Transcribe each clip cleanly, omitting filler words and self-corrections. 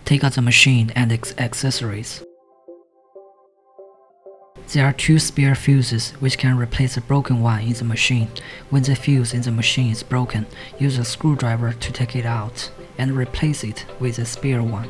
Take out the machine and its accessories. There are 2 spare fuses which can replace the broken one in the machine. When the fuse in the machine is broken, use a screwdriver to take it out and replace it with a spare one.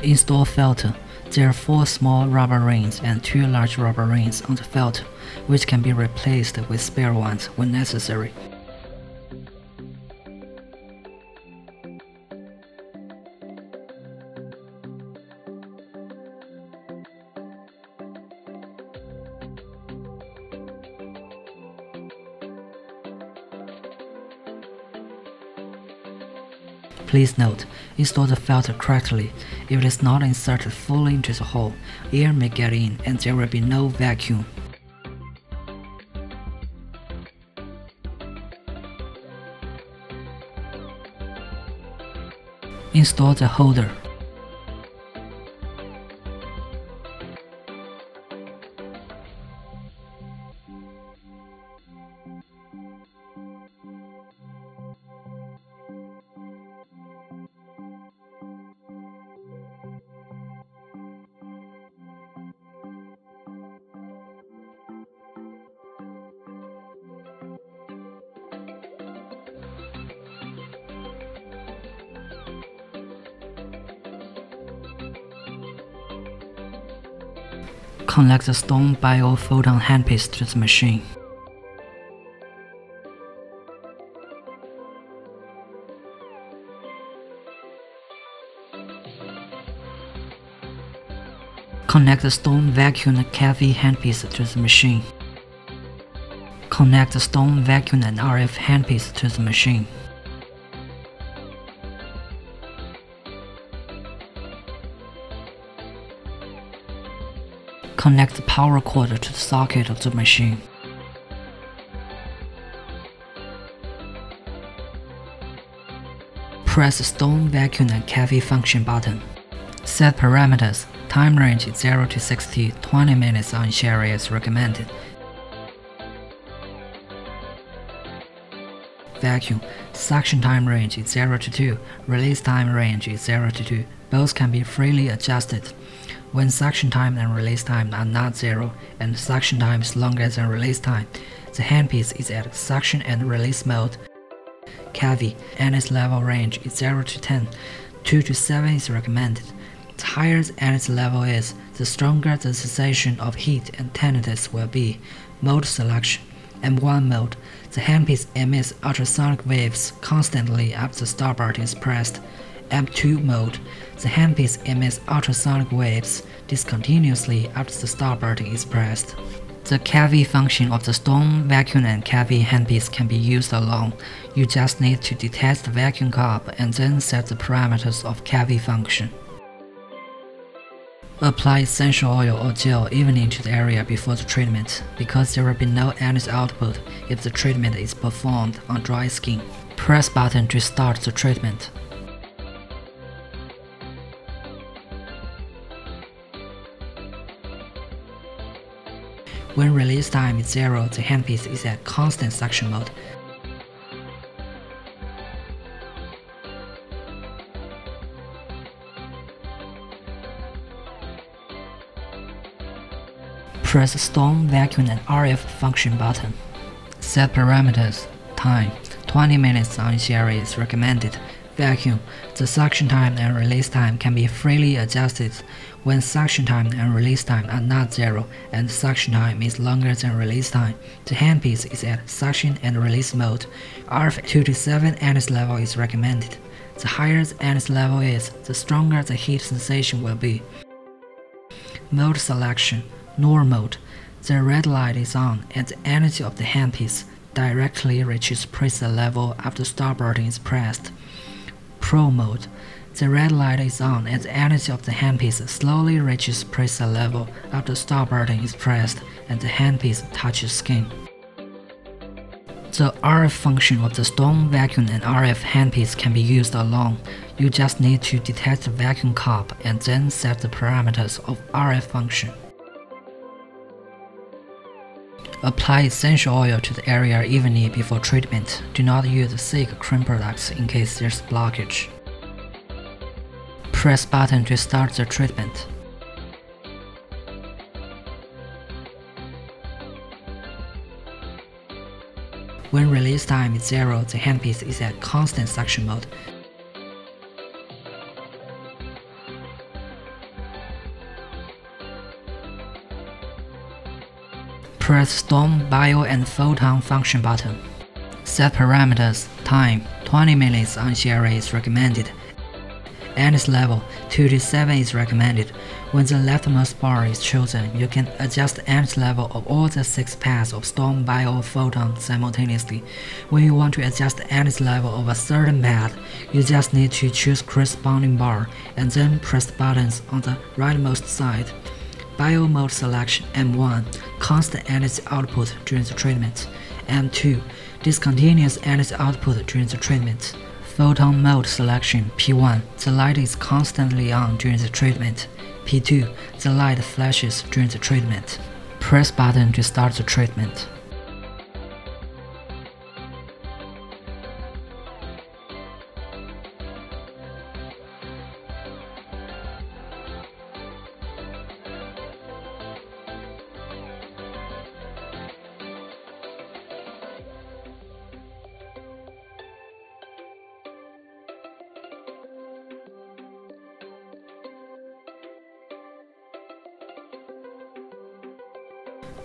Install filter. There are 4 small rubber rings and 2 large rubber rings on the filter, which can be replaced with spare ones when necessary. Please note, install the filter correctly. If it is not inserted fully into the hole, air may get in and there will be no vacuum. Install the holder. Connect the stone bio photon handpiece to the machine. Connect the stone vacuum and Cavi handpiece to the machine. Connect the stone vacuum and RF handpiece to the machine. Connect the power cord to the socket of the machine. Press the stone vacuum and Cavi function button. Set parameters. Time range is 0 to 60, 20 minutes on each area is recommended. Vacuum. Suction time range is 0 to 2, release time range is 0 to 2. Both can be freely adjusted. When suction time and release time are not 0, and suction time is longer than release time, the handpiece is at suction and release mode. Cavi. NS level range is 0 to 10, 2 to 7 is recommended. The higher the NS level is, the stronger the sensation of heat and tenderness will be. Mode selection. M1 mode. The handpiece emits ultrasonic waves constantly after the start button is pressed. M2 mode. The handpiece emits ultrasonic waves discontinuously after the start button is pressed. The Cavi function of the stone vacuum and Cavi handpiece can be used alone. You just need to detach the vacuum cup and then set the parameters of Cavi function. Apply essential oil or gel evenly to the area before the treatment, because there will be no NS output if the treatment is performed on dry skin. Press button to start the treatment. When release time is 0, the handpiece is at constant suction mode. Press stone vacuum and RF function button. Set parameters. Time. 20 minutes on each area is recommended. Vacuum. The suction time and release time can be freely adjusted. When suction time and release time are not 0 and suction time is longer than release time, the handpiece is at suction and release mode. RF 2 to 7 NS level is recommended. The higher the NS level is, the stronger the heat sensation will be. Mode selection. NOR mode. The red light is on and the energy of the handpiece directly reaches preset level after start button is pressed. Pro mode. The red light is on and the energy of the handpiece slowly reaches preset level after start button is pressed and the handpiece touches skin. The RF function of the stone vacuum and RF handpiece can be used alone. You just need to detach the vacuum cup and then set the parameters of RF function. Apply essential oil to the area evenly before treatment. Do not use thick cream products in case there's blockage. Press button to start the treatment. When release time is 0, the handpiece is at constant suction mode. Press Storm, Bio, and Photon function button. Set parameters. Time 20 minutes on CRA is recommended. Anise level 2 to 7 is recommended. When the leftmost bar is chosen, you can adjust the anise level of all the 6 paths of Storm, Bio, or Photon simultaneously. When you want to adjust the anise level of a certain path, you just need to choose corresponding bar and then press the buttons on the rightmost side. Bio mode selection M1, constant anise output during the treatment. M2, discontinuous anise output during the treatment. Photon mode selection P1, the light is constantly on during the treatment. P2, the light flashes during the treatment. Press button to start the treatment.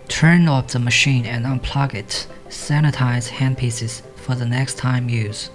Turn off the machine and unplug it. Sanitize handpieces for the next time use.